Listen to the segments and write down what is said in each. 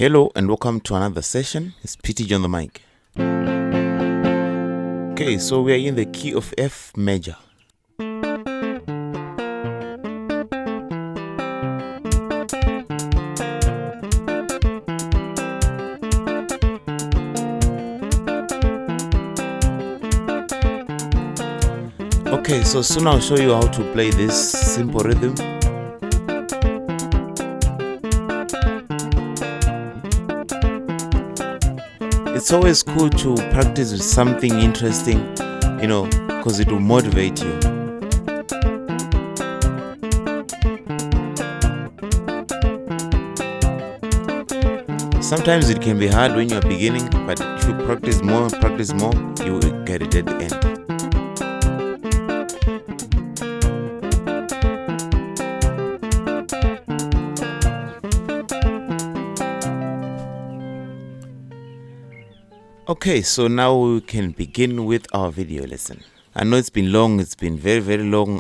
Hello and welcome to another session. It's PTG on the mic. Okay, so we are in the key of F major. Okay, so soon I'll show you how to play this simple rhythm. It's always cool to practice with something interesting, because it will motivate you. Sometimes it can be hard when you're beginning, but if you practice more, you will get it at the end. Okay, so now we can begin with our video lesson. I know it's been long, it's been very, very long.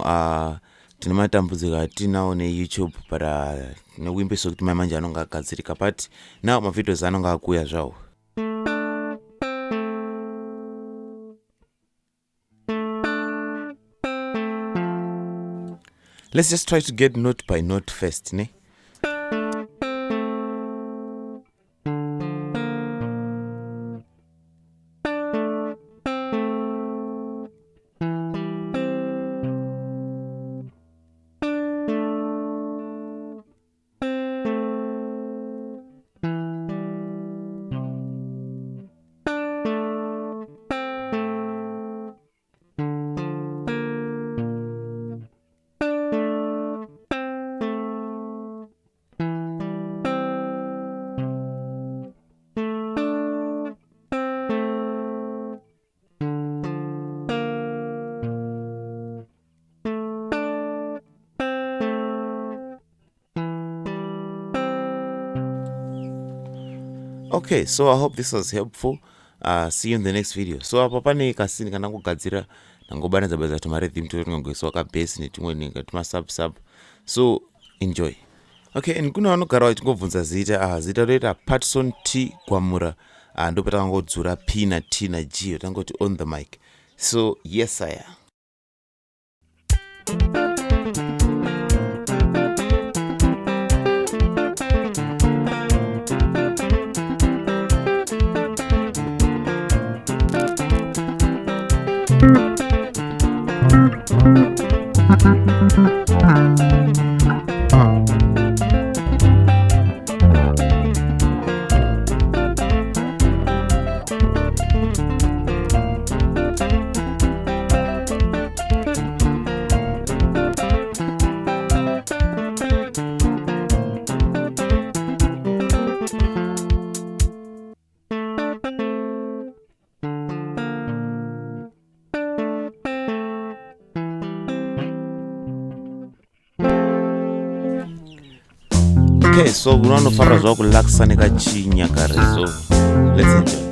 Tinamatambudzika tinawo YouTube, but nekuimbeso kuti mai manje anonga agadzirika, but now my videos anonga akuya zvawo. Let's just try to get note by note first, ne? Okay, so I hope this was helpful. See you in the next video. So apa pane kasini kana kugadzira nangobanadza badza tuma rhythm totingoiswa ka bass netumwe ninga tuma sub. So enjoy. Okay, and kuna vanogara vachingobvunza zita roita Patson T Gwamura ndo patangodzura P na T na G tangoti on the mic. So yes I am. Okay, so we want to fara zvawo kulaxisa nekachinyakare, so let's enjoy.